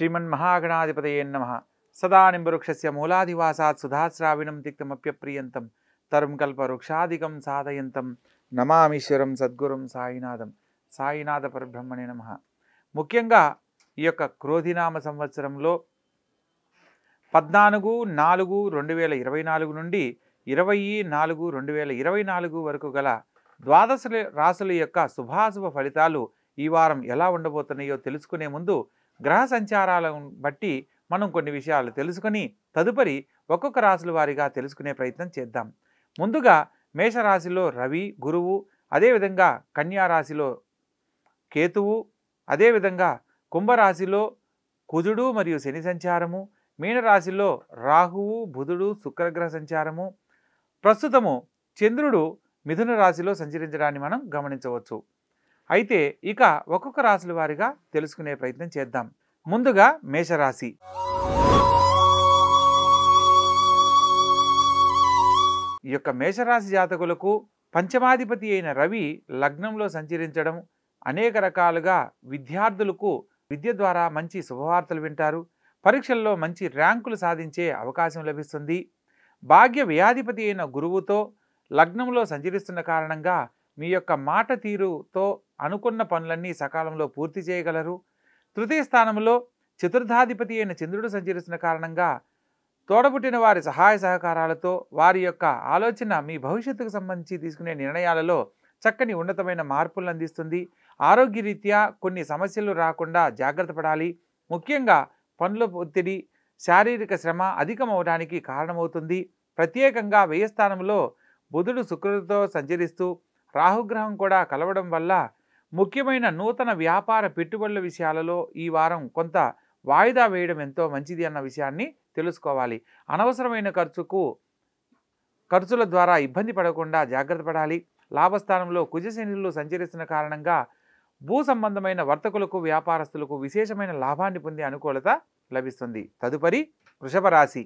श्रीमन्महागणाधिपतये नमः। सदानिम्बवृक्षस्य मूलाधिवासात् सुधाश्राविणं तिक्तमप्यप्रियन्तं तरुं कल्पवृक्षादिकं साधयन्तं నమామీశ్వరం సద్గురుం సాయినాథం. సాయినాథ పరబ్రహ్మణే నమః. ముఖ్యంగా ఈ యొక్క క్రోధినామ సంవత్సరంలో 14/4/2024 నుండి 20/4/2024 వరకు గల ద్వాదశ రాశుల యొక్క శుభాశుభ ఫలితాలు ఈ వారం ఎలా ఉండబోతున్నాయో తెలుసుకునే ముందు గ్రహ సంచారాలను బట్టి మనం కొన్ని విషయాలు తెలుసుకొని తదుపరి ఒక్కొక్క రాశుల వారీగా తెలుసుకునే ప్రయత్నం చేద్దాం. ముందుగా మేషరాశిలో రవి, గురువు, అదేవిధంగా కన్యా రాశిలో కేతువు, అదేవిధంగా కుంభరాశిలో కుజుడు మరియు శని సంచారము, మీనరాశిలో రాహువు, బుధుడు, శుక్రగ్రహ సంచారము, ప్రస్తుతము చంద్రుడు మిథున రాశిలో సంచరించడాన్ని మనం గమనించవచ్చు. అయితే ఇక ఒక్కొక్క రాశుల వారీగా తెలుసుకునే ప్రయత్నం చేద్దాం. ముందుగా మేషరాశి. ఈ యొక్క మేషరాశి జాతకులకు పంచమాధిపతి అయిన రవి లగ్నంలో సంచరించడం అనేక రకాలుగా విద్యార్థులకు విద్య ద్వారా మంచి శుభవార్తలు వింటారు. పరీక్షల్లో మంచి ర్యాంకులు సాధించే అవకాశం లభిస్తుంది. భాగ్య వ్యయాధిపతి అయిన గురువుతో లగ్నంలో సంచరిస్తున్న కారణంగా మీ యొక్క మాట తీరుతో అనుకున్న పనులన్నీ సకాలంలో పూర్తి చేయగలరు. తృతీయ స్థానంలో చతుర్థాధిపతి అయిన చంద్రుడు సంచరిస్తున్న కారణంగా తోడబుట్టిన వారి సహాయ సహకారాలతో వారి యొక్క ఆలోచన మీ భవిష్యత్తుకు సంబంధించి తీసుకునే నిర్ణయాలలో చక్కని ఉన్నతమైన మార్పులను అందిస్తుంది. ఆరోగ్యరీత్యా కొన్ని సమస్యలు రాకుండా జాగ్రత్త పడాలి. ముఖ్యంగా పనుల ఒత్తిడి, శారీరక శ్రమ అధికమవడానికి కారణమవుతుంది. ప్రత్యేకంగా వ్యయ స్థానంలో బుధుడు శుక్రుడితో సంచరిస్తూ రాహుగ్రహం కూడా కలవడం వల్ల ముఖ్యమైన నూతన వ్యాపార పెట్టుబడుల విషయాలలో ఈ వారం కొంత వాయిదా వేయడం ఎంతో మంచిది అన్న విషయాన్ని తెలుసుకోవాలి. అనవసరమైన ఖర్చుల ద్వారా ఇబ్బంది పడకుండా జాగ్రత్త పడాలి. లాభస్థానంలో కుజశనులు సంచరిస్తున్న కారణంగా భూ సంబంధమైన వర్తకులకు, వ్యాపారస్తులకు విశేషమైన లాభాన్ని పొందే అనుకూలత లభిస్తుంది. తదుపరి వృషభ రాశి.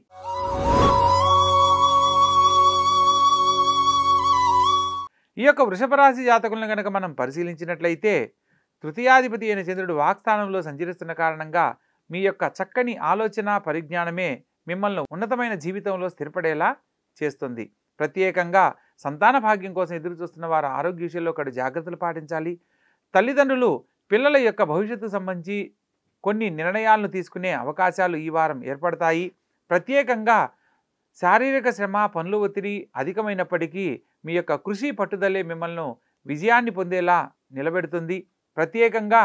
ఈ యొక్క వృషభ రాశి జాతకులను కనుక మనం పరిశీలించినట్లయితే తృతీయాధిపతి అయిన చంద్రుడు వాక్స్థానంలో సంచరిస్తున్న కారణంగా మీ యొక్క చక్కని ఆలోచన పరిజ్ఞానమే మిమ్మల్ని ఉన్నతమైన జీవితంలో స్థిరపడేలా చేస్తుంది. ప్రత్యేకంగా సంతాన భాగ్యం కోసం ఎదురు చూస్తున్న వారు ఆరోగ్య విషయంలో కడు జాగ్రత్తలు పాటించాలి. తల్లిదండ్రులు పిల్లల యొక్క భవిష్యత్తు సంబంధించి కొన్ని నిర్ణయాలను తీసుకునే అవకాశాలు ఈ వారం ఏర్పడతాయి. ప్రత్యేకంగా శారీరక శ్రమ, పనుల ఒత్తిడి అధికమైనప్పటికీ మీ యొక్క కృషి పట్టుదలే మిమ్మల్ని విజయాన్ని పొందేలా నిలబెడుతుంది. ప్రత్యేకంగా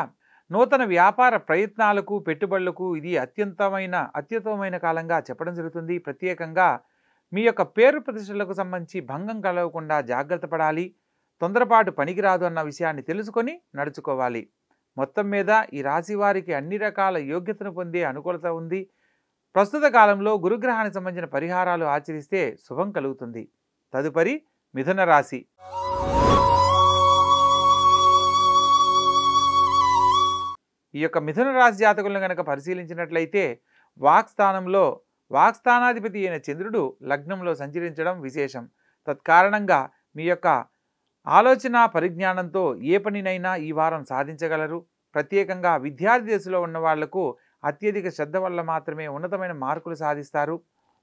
నూతన వ్యాపార ప్రయత్నాలకు, పెట్టుబడులకు ఇది అత్యుత్తమమైన కాలంగా చెప్పడం జరుగుతుంది. ప్రత్యేకంగా మీ యొక్క పేరు ప్రతిష్టలకు సంబంధించి భంగం కలగకుండా జాగ్రత్త పడాలి. తొందరపాటు పనికిరాదు అన్న విషయాన్ని తెలుసుకొని నడుచుకోవాలి. మొత్తం మీద ఈ రాశి వారికి అన్ని రకాల యోగ్యతను పొందే అనుకూలత ఉంది. ప్రస్తుత కాలంలో గురుగ్రహానికి సంబంధించిన పరిహారాలు ఆచరిస్తే శుభం కలుగుతుంది. తదుపరి మిథున రాశి. ఈ యొక్క మిథున రాశి జాతకులను కనుక పరిశీలించినట్లయితే వాక్స్థానాధిపతి అయిన చంద్రుడు లగ్నంలో సంచరించడం విశేషం. తత్కారణంగా మీ యొక్క ఆలోచన పరిజ్ఞానంతో ఏ పనినైనా ఈ వారం సాధించగలరు. ప్రత్యేకంగా విద్యార్థి దశలో ఉన్న వాళ్లకు అత్యధిక శ్రద్ధ వల్ల మాత్రమే ఉన్నతమైన మార్కులు సాధిస్తారు.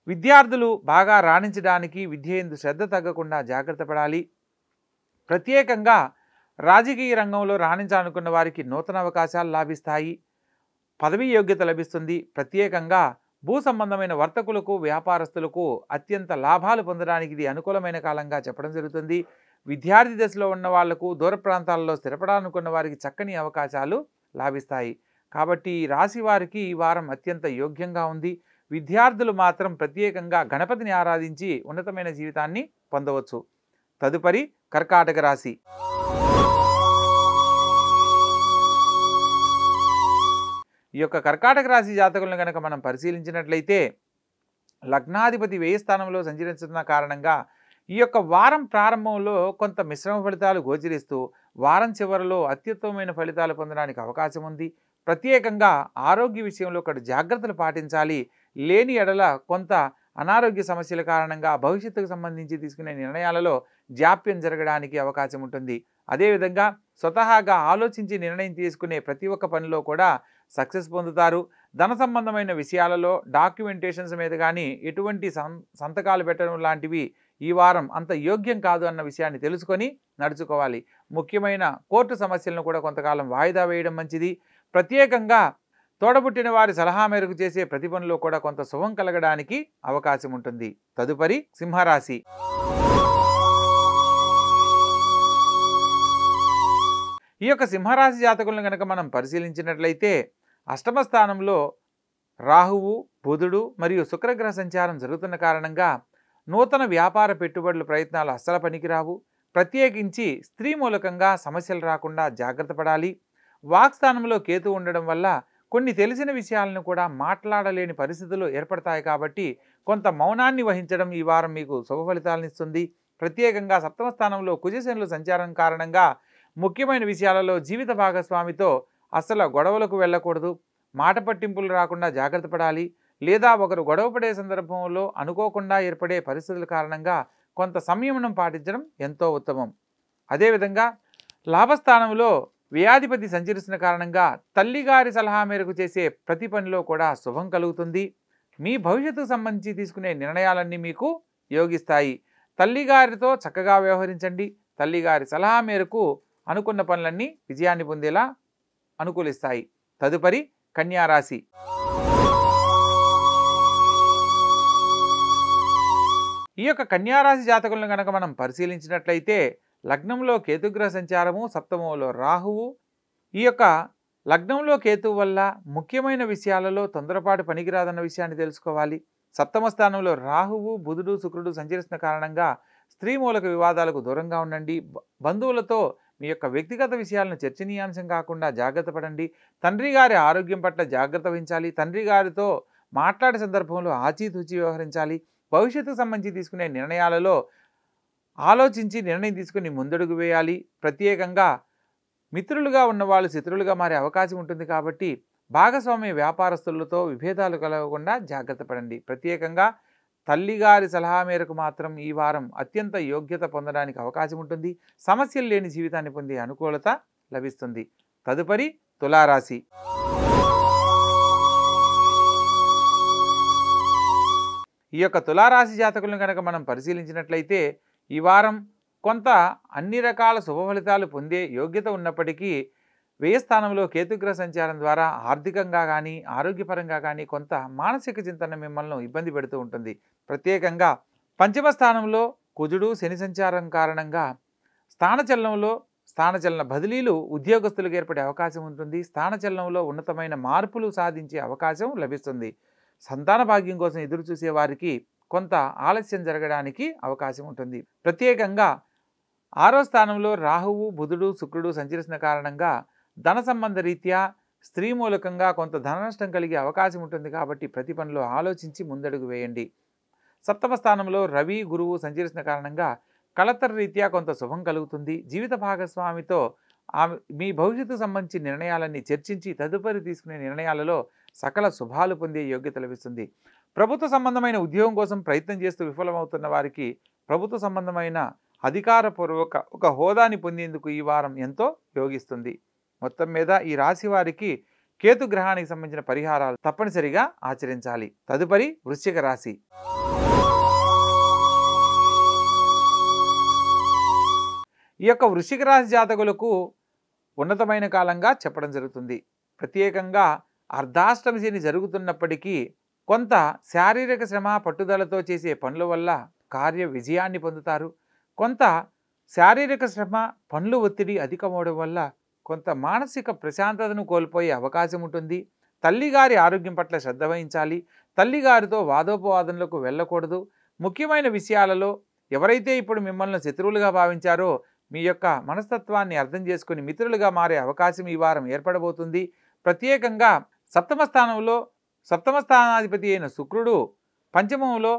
విద్యార్థులు బాగా రాణించడానికి విద్య యందు శ్రద్ధ తగ్గకుండా జాగ్రత్త పడాలి. ప్రత్యేకంగా రాజకీయ రంగంలో రాణించాలనుకున్న వారికి నూతన అవకాశాలు లాభిస్తాయి. పదవీ యోగ్యత లభిస్తుంది. ప్రత్యేకంగా భూ సంబంధమైన వర్తకులకు, వ్యాపారస్తులకు అత్యంత లాభాలు పొందడానికి ఇది అనుకూలమైన కాలంగా చెప్పడం జరుగుతుంది. విద్యార్థి దశలో ఉన్న వాళ్లకు, దూర ప్రాంతాలలో స్థిరపడాలనుకున్న వారికి చక్కని అవకాశాలు లాభిస్తాయి. కాబట్టి ఈ రాశి వారికి ఈ వారం అత్యంత యోగ్యంగా ఉంది. విద్యార్థులు మాత్రం ప్రత్యేకంగా గణపతిని ఆరాధించి ఉన్నతమైన జీవితాన్ని పొందవచ్చు. తదుపరి కర్కాటక రాశి. ఈ యొక్క కర్కాటక రాశి జాతకులను కనుక మనం పరిశీలించినట్లయితే లగ్నాధిపతి వ్యయ స్థానంలో సంచరిస్తున్న కారణంగా ఈ యొక్క వారం ప్రారంభంలో కొంత మిశ్రమ ఫలితాలు గోచరిస్తూ వారం చివరిలో అత్యుత్తమమైన ఫలితాలు పొందడానికి అవకాశం ఉంది. ప్రత్యేకంగా ఆరోగ్య విషయంలో ఒకటి జాగ్రత్తలు పాటించాలి. లేని ఎడల కొంత అనారోగ్య సమస్యల కారణంగా భవిష్యత్తుకు సంబంధించి తీసుకునే నిర్ణయాలలో జాప్యం జరగడానికి అవకాశం ఉంటుంది. అదేవిధంగా స్వతహాగా ఆలోచించి నిర్ణయం తీసుకునే ప్రతి ఒక్క పనిలో కూడా సక్సెస్ పొందుతారు. ధన సంబంధమైన విషయాలలో డాక్యుమెంటేషన్స్ మీద కానీ ఎటువంటి సంతకాలు పెట్టడం లాంటివి ఈ వారం అంత యోగ్యం కాదు అన్న విషయాన్ని తెలుసుకొని నడుచుకోవాలి. ముఖ్యమైన కోర్టు సమస్యలను కూడా కొంతకాలం వాయిదా వేయడం మంచిది. ప్రత్యేకంగా తోడబుట్టిన వారి సలహా మేరకు చేసే ప్రతి పనిలో కూడా కొంత శుభం కలగడానికి అవకాశం ఉంటుంది. తదుపరి సింహరాశి. ఈ యొక్క సింహరాశి జాతకులను కనుక మనం పరిశీలించినట్లయితే అష్టమ స్థానంలో రాహువు, బుధుడు మరియు శుక్రగ్రహ సంచారం జరుగుతున్న కారణంగా నూతన వ్యాపార పెట్టుబడుల ప్రయత్నాలు అస్సలు పనికిరావు. ప్రత్యేకించి స్త్రీ మూలకంగా సమస్యలు రాకుండా జాగ్రత్త పడాలి. వాక్స్థానంలో కేతు ఉండడం వల్ల కొన్ని తెలిసిన విషయాలను కూడా మాట్లాడలేని పరిస్థితులు ఏర్పడతాయి కాబట్టి కొంత మౌనాన్ని వహించడం ఈ వారం మీకు శుభ ఫలితాలను ఇస్తుంది. ప్రత్యేకంగా సప్తమ స్థానంలో కుజశనుల సంచారం కారణంగా ముఖ్యమైన విషయాలలో జీవిత భాగస్వామితో అస్సలు గొడవలకు వెళ్ళకూడదు. మాట పట్టింపులు రాకుండా జాగ్రత్త పడాలి. లేదా ఒకరు గొడవ పడే సందర్భంలో అనుకోకుండా ఏర్పడే పరిస్థితుల కారణంగా కొంత సంయమనం పాటించడం ఎంతో ఉత్తమం. అదేవిధంగా లాభస్థానంలో వ్యయాధిపతి సంచరిస్తున్న కారణంగా తల్లిగారి సలహా మేరకు చేసే ప్రతి పనిలో కూడా శుభం కలుగుతుంది. మీ భవిష్యత్తుకు సంబంధించి తీసుకునే నిర్ణయాలన్నీ మీకు యోగిస్తాయి. తల్లిగారితో చక్కగా వ్యవహరించండి. తల్లిగారి సలహా మేరకు అనుకున్న పనులన్నీ విజయాన్ని పొందేలా అనుకూలిస్తాయి. తదుపరి కన్యారాశి. ఈ యొక్క కన్యారాశి జాతకులను కనుక మనం పరిశీలించినట్లయితే లగ్నంలో కేతుగ్రహ సంచారము, సప్తమంలో రాహువు. ఈ యొక్క లగ్నంలో కేతువు వల్ల ముఖ్యమైన విషయాలలో తొందరపాటు పనికిరాదన్న విషయాన్ని తెలుసుకోవాలి. సప్తమ స్థానంలో రాహువు, బుధుడు, శుక్రుడు సంచరిస్తున్న కారణంగా స్త్రీ మూలక వివాదాలకు దూరంగా ఉండండి. బంధువులతో మీ యొక్క వ్యక్తిగత విషయాలను చర్చనీయాంశం కాకుండా జాగ్రత్త పడండి. తండ్రి గారి ఆరోగ్యం పట్ల జాగ్రత్త వహించాలి. తండ్రి గారితో మాట్లాడే సందర్భంలో ఆచితూచి వ్యవహరించాలి. భవిష్యత్తుకు సంబంధించి తీసుకునే నిర్ణయాలలో ఆలోచించి నిర్ణయం తీసుకుని ముందడుగు వేయాలి. ప్రత్యేకంగా మిత్రులుగా ఉన్నవాళ్ళు శత్రులుగా మారే అవకాశం ఉంటుంది కాబట్టి భాగస్వామ్య వ్యాపారస్తులతో విభేదాలు కలగకుండా జాగ్రత్త పడండి. ప్రత్యేకంగా తల్లిగారి సలహా మేరకు మాత్రం ఈ వారం అత్యంత యోగ్యత పొందడానికి అవకాశం ఉంటుంది. సమస్యలు లేని జీవితాన్ని పొందే అనుకూలత లభిస్తుంది. తదుపరి తులారాశి. ఈ యొక్క తులారాశి జాతకులను కనుక మనం పరిశీలించినట్లయితే ఈ వారం కొంత అన్ని రకాల శుభ ఫలితాలు పొందే యోగ్యత ఉన్నప్పటికీ వ్యయస్థానంలో కేతుగ్రహ సంచారం ద్వారా ఆర్థికంగా కానీ ఆరోగ్యపరంగా కానీ కొంత మానసిక చింతన మిమ్మల్ని ఇబ్బంది పెడుతూ ఉంటుంది. ప్రత్యేకంగా పంచమ స్థానంలో కుజుడు, శని సంచారం కారణంగా స్థానచలన బదిలీలు ఉద్యోగస్తులకు ఏర్పడే అవకాశం ఉంటుంది. స్థానచలనంలో ఉన్నతమైన మార్పులు సాధించే అవకాశం లభిస్తుంది. సంతాన భాగ్యం కోసం ఎదురు చూసే వారికి కొంత ఆలస్యం జరగడానికి అవకాశం ఉంటుంది. ప్రత్యేకంగా 6వ స్థానంలో రాహువు, బుధుడు, శుక్రుడు సంచరిస్తున్న కారణంగా ధన సంబంధ రీత్యా స్త్రీ మూలకంగా కొంత ధన నష్టం కలిగే అవకాశం ఉంటుంది కాబట్టి ప్రతి పనిలో ఆలోచించి ముందడుగు వేయండి. సప్తమ స్థానంలో రవి, గురువు సంచరిస్తున్న కారణంగా కలతర రీత్యా కొంత శుభం కలుగుతుంది. జీవిత భాగస్వామితో మీ భవిష్యత్తుకు సంబంధించి నిర్ణయాలన్నీ చర్చించి తదుపరి తీసుకునే నిర్ణయాలలో సకల శుభాలు పొందే యోగ్యత లభిస్తుంది. ప్రభుత్వ సంబంధమైన ఉద్యోగం కోసం ప్రయత్నం చేస్తూ విఫలమవుతున్న వారికి ప్రభుత్వ సంబంధమైన అధికారపూర్వక ఒక హోదాని పొందేందుకు ఈ వారం ఎంతో యోగిస్తుంది. మొత్తం మీద ఈ రాశి వారికి కేతు గ్రహానికి సంబంధించిన పరిహారాలు తప్పనిసరిగా ఆచరించాలి. తదుపరి వృశ్చిక రాశి. ఈ యొక్క వృశ్చిక రాశి జాతకులకు ఉన్నతమైన కాలంగా చెప్పడం జరుగుతుంది. ప్రత్యేకంగా అర్ధాష్టమి శని జరుగుతున్నప్పటికీ కొంత శారీరక శ్రమ, పట్టుదలతో చేసే పనుల వల్ల కార్య విజయాన్ని పొందుతారు. కొంత శారీరక శ్రమ, పనుల ఒత్తిడి అధికమవడం వల్ల కొంత మానసిక ప్రశాంతతను కోల్పోయే అవకాశం ఉంటుంది. తల్లిగారి ఆరోగ్యం పట్ల శ్రద్ధ వహించాలి. తల్లిగారితో వాదోపవాదనలకు వెళ్ళకూడదు. ముఖ్యమైన విషయాలలో ఎవరైతే ఇప్పుడు మిమ్మల్ని శత్రువులుగా భావించారో మీ యొక్క మనస్తత్వాన్ని అర్థం చేసుకుని మిత్రులుగా మారే అవకాశం ఈ వారం ఏర్పడబోతుంది. ప్రత్యేకంగా సప్తమ స్థానాధిపతి అయిన శుక్రుడు పంచమంలో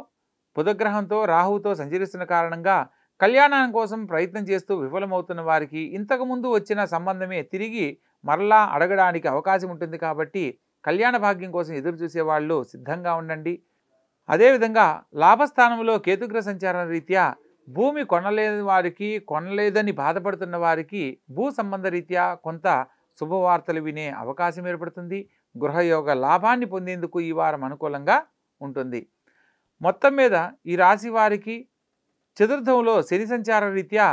బుధగ్రహంతో రాహువుతో సంచరిస్తున్న కారణంగా కళ్యాణం కోసం ప్రయత్నం చేస్తూ విఫలమవుతున్న వారికి ఇంతకుముందు వచ్చిన సంబంధమే తిరిగి మరలా అడగడానికి అవకాశం ఉంటుంది కాబట్టి కళ్యాణ భాగ్యం కోసం ఎదురు చూసే వాళ్ళు సిద్ధంగా ఉండండి. అదేవిధంగా లాభస్థానంలో కేతుగ్రహ సంచారం రీత్యా భూమి కొనలేదని బాధపడుతున్న వారికి భూ సంబంధ రీత్యా కొంత శుభవార్తలు వినే అవకాశం ఏర్పడుతుంది. గృహయోగ లాభాన్ని పొందేందుకు ఈ వారం అనుకూలంగా ఉంటుంది. మొత్తం మీద ఈ రాశి వారికి చతుర్థంలో శని సంచార రీత్యా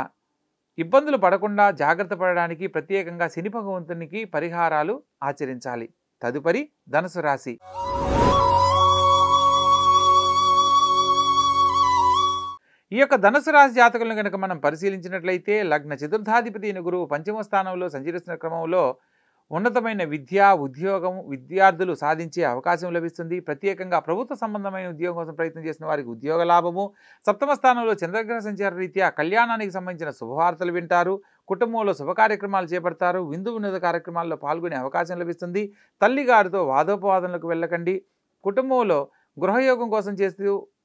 ఇబ్బందులు పడకుండా జాగ్రత్త పడడానికి ప్రత్యేకంగా శని భగవంతునికి పరిహారాలు ఆచరించాలి. తదుపరి ధనుసు రాశి. ఈ యొక్క ధనుసు రాశి జాతకులను కనుక మనం పరిశీలించినట్లయితే లగ్న చతుర్థాధిపతి అయిన గురువు పంచమ స్థానంలో సంచరిస్తున్న క్రమంలో ఉన్నతమైన విద్య, ఉద్యోగం, విద్యార్థులు సాధించే అవకాశం లభిస్తుంది. ప్రత్యేకంగా ప్రభుత్వ సంబంధమైన ఉద్యోగం కోసం ప్రయత్నం చేసిన వారికి ఉద్యోగ లాభము. సప్తమ స్థానంలో చంద్రగ్రహ సంచార రీత్యా కళ్యాణానికి సంబంధించిన శుభవార్తలు వింటారు. కుటుంబంలో శుభ కార్యక్రమాలు చేపడతారు. విందు వినోద కార్యక్రమాల్లో పాల్గొనే అవకాశం లభిస్తుంది. తల్లిగారితో వాదోపవాదనలకు వెళ్ళకండి. కుటుంబంలో గృహయోగం కోసం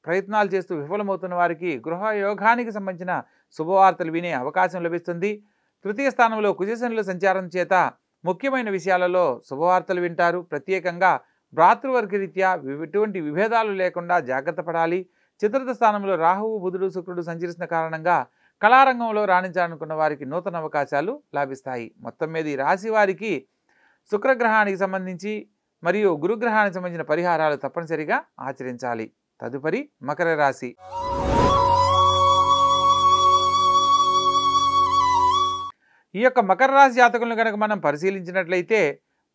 ప్రయత్నాలు చేస్తూ విఫలమవుతున్న వారికి గృహయోగానికి సంబంధించిన శుభవార్తలు వినే అవకాశం లభిస్తుంది. తృతీయ స్థానంలో కుజశనుల సంచారం చేత ముఖ్యమైన విషయాలలో శుభవార్తలు వింటారు. ప్రత్యేకంగా భ్రాతృవర్గ రీత్యా ఎటువంటి విభేదాలు లేకుండా జాగ్రత్త పడాలి. చతుర్థ స్థానంలో రాహువు, బుధుడు, శుక్రుడు సంచరిస్తున్న కారణంగా కళారంగంలో రాణించాలనుకున్న వారికి నూతన అవకాశాలు లాభిస్తాయి. మొత్తం మీద ఈ రాశి వారికి శుక్రగ్రహానికి సంబంధించి మరియు గురుగ్రహానికి సంబంధించిన పరిహారాలు తప్పనిసరిగా ఆచరించాలి. తదుపరి మకర రాశి. ఈ యొక్క మకర రాశి జాతకులను కనుక మనం పరిశీలించినట్లయితే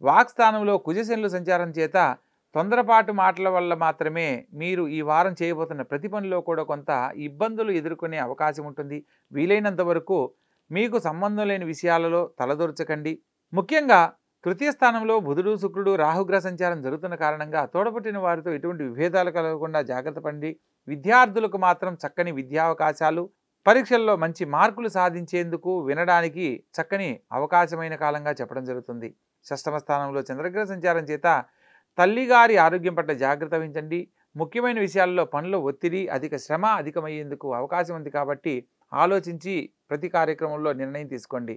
వాక్స్థానంలో కుజశనులు సంచారం చేత తొందరపాటు మాటల వల్ల మాత్రమే మీరు ఈ వారం చేయబోతున్న ప్రతి పనిలో కూడా కొంత ఇబ్బందులు ఎదుర్కొనే అవకాశం ఉంటుంది. వీలైనంత వరకు మీకు సంబంధం లేని విషయాలలో తలదూర్చకండి. ముఖ్యంగా తృతీయ స్థానంలో బుధుడు, శుక్రుడు, రాహుగ్రహ సంచారం జరుగుతున్న కారణంగా తోడపుట్టిన వారితో ఎటువంటి విభేదాలు కలగకుండా జాగ్రత్త పడండి. విద్యార్థులకు మాత్రం చక్కని విద్యావకాశాలు, పరీక్షల్లో మంచి మార్కులు సాధించేందుకు వినడానికి చక్కని అవకాశమైన కాలంగా చెప్పడం జరుగుతుంది. షష్టమ స్థానంలో చంద్రగ్రహ సంచారం చేత తల్లిగారి ఆరోగ్యం పట్ల జాగ్రత్త వహించండి. ముఖ్యమైన విషయాల్లో పనుల ఒత్తిడి, అధిక శ్రమ అధికమయ్యేందుకు అవకాశం ఉంది కాబట్టి ఆలోచించి ప్రతి కార్యక్రమంలో నిర్ణయం తీసుకోండి.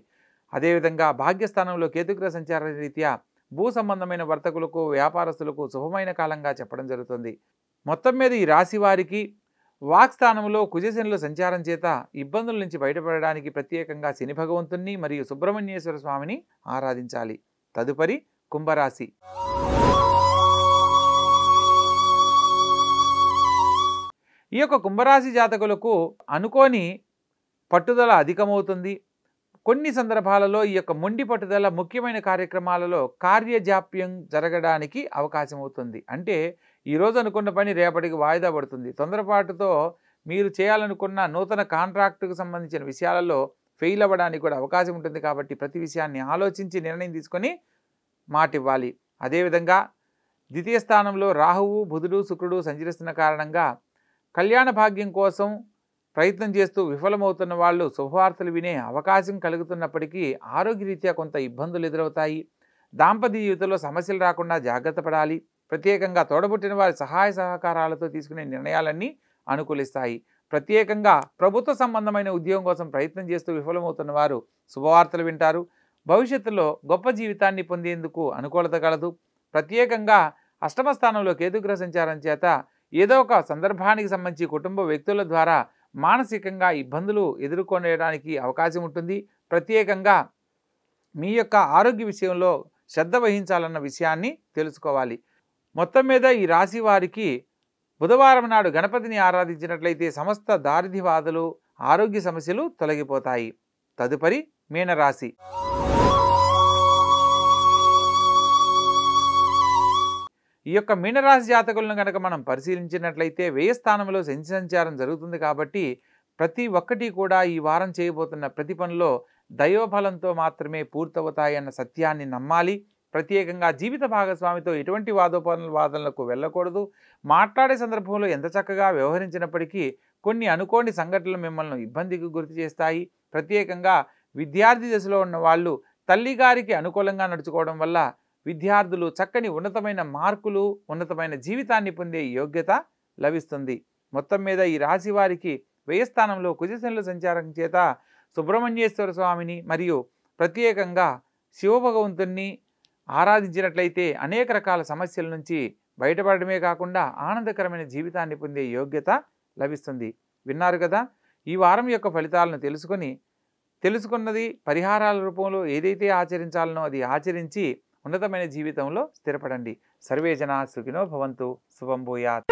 అదేవిధంగా భాగ్యస్థానంలో కేతుగ్రహ సంచార రీత్యా భూ సంబంధమైన వర్తకులకు, వ్యాపారస్తులకు శుభమైన కాలంగా చెప్పడం జరుగుతుంది. మొత్తం మీద ఈ రాశి వారికి వాక్స్థానంలో కుజశనుల సంచారం చేత ఇబ్బందుల నుంచి బయటపడడానికి ప్రత్యేకంగా శని భగవంతుణ్ణి మరియు సుబ్రహ్మణ్యేశ్వర స్వామిని ఆరాధించాలి. తదుపరి కుంభరాశి. ఈ యొక్క కుంభరాశి జాతకులకు అనుకోని పట్టుదల అధికమవుతుంది. కొన్ని సందర్భాలలో ఈ యొక్క మొండి పట్టుదల ముఖ్యమైన కార్యక్రమాలలో కార్యజాప్యం జరగడానికి అవకాశం అవుతుంది. అంటే ఈరోజు అనుకున్న పని రేపటికి వాయిదా పడుతుంది. తొందరపాటుతో మీరు చేయాలనుకున్న నూతన కాంట్రాక్టుకు సంబంధించిన విషయాలలో ఫెయిల్ అవ్వడానికి కూడా అవకాశం ఉంటుంది. కాబట్టి ప్రతి విషయాన్ని ఆలోచించి నిర్ణయం తీసుకొని మాట ఇవ్వాలి. అదేవిధంగా ద్వితీయ స్థానంలో రాహువు, బుధుడు, శుక్రుడు సంచరిస్తున్న కారణంగా కళ్యాణ భాగ్యం కోసం ప్రయత్నం చేస్తూ విఫలమవుతున్న వాళ్ళు శుభవార్తలు వినే అవకాశం కలుగుతున్నప్పటికీ ఆరోగ్యరీత్యా కొంత ఇబ్బందులు ఎదురవుతాయి. దాంపత్య జీవితంలో సమస్యలు రాకుండా జాగ్రత్త పడాలి. ప్రత్యేకంగా తోడబుట్టిన వారి సహాయ సహకారాలతో తీసుకునే నిర్ణయాలన్నీ అనుకూలిస్తాయి. ప్రత్యేకంగా ప్రభుత్వ సంబంధమైన ఉద్యోగం కోసం ప్రయత్నం చేస్తూ విఫలమవుతున్న వారు శుభవార్తలు వింటారు. భవిష్యత్తులో గొప్ప జీవితాన్ని పొందేందుకు అనుకూలత కలదు. ప్రత్యేకంగా అష్టమ స్థానంలో కేతుగ్రహ సంచారం చేత ఏదో ఒక సందర్భానికి సంబంధించి కుటుంబ వ్యక్తుల ద్వారా మానసికంగా ఇబ్బందులు ఎదుర్కొనేయడానికి అవకాశం ఉంటుంది. ప్రత్యేకంగా మీ యొక్క ఆరోగ్య విషయంలో శ్రద్ధ వహించాలన్న విషయాన్ని తెలుసుకోవాలి. మొత్తం మీద ఈ రాశి వారికి బుధవారం నాడు గణపతిని ఆరాధించినట్లయితే సమస్త దారిద్ర్య బాధలు, ఆరోగ్య సమస్యలు తొలగిపోతాయి. తదుపరి మీనరాశి. ఈ యొక్క మీనరాశి జాతకులను కనుక మనం పరిశీలించినట్లయితే వ్యయ స్థానంలో శని సంచారం జరుగుతుంది కాబట్టి ప్రతి ఒక్కటి కూడా ఈ వారం చేయబోతున్న ప్రతి పనిలో దైవఫలంతో మాత్రమే పూర్తవుతాయన్న సత్యాన్ని నమ్మాలి. ప్రత్యేకంగా జీవిత భాగస్వామితో ఎటువంటి వాదనలకు వెళ్ళకూడదు. మాట్లాడే సందర్భంలో ఎంత చక్కగా వ్యవహరించినప్పటికీ కొన్ని అనుకోని సంఘటనలు మిమ్మల్ని ఇబ్బందికి గురి చేస్తాయి. ప్రత్యేకంగా విద్యార్థి దశలో ఉన్న వాళ్ళు తల్లిగారికి అనుకూలంగా నడుచుకోవడం వల్ల విద్యార్థులు చక్కని ఉన్నతమైన మార్కులు, ఉన్నతమైన జీవితాన్ని పొందే యోగ్యత లభిస్తుంది. మొత్తం మీద ఈ రాశి వారికి వ్యయస్థానంలో కుజశనుల సంచారం చేత సుబ్రహ్మణ్యేశ్వర స్వామిని మరియు ప్రత్యేకంగా శివభగవంతుణ్ణి ఆరాధించినట్లయితే అనేక రకాల సమస్యల నుంచి బయటపడమే కాకుండా ఆనందకరమైన జీవితాన్ని పొందే యోగ్యత లభిస్తుంది. విన్నారు కదా, ఈ వారం యొక్క ఫలితాలను తెలుసుకున్నది పరిహారాల రూపంలో ఏదైతే ఆచరించాలనో అది ఆచరించి ఉన్నతమైన జీవితంలో స్థిరపడండి. సర్వే జనా సుఖినో భవంతు. శుభం భూయాత్.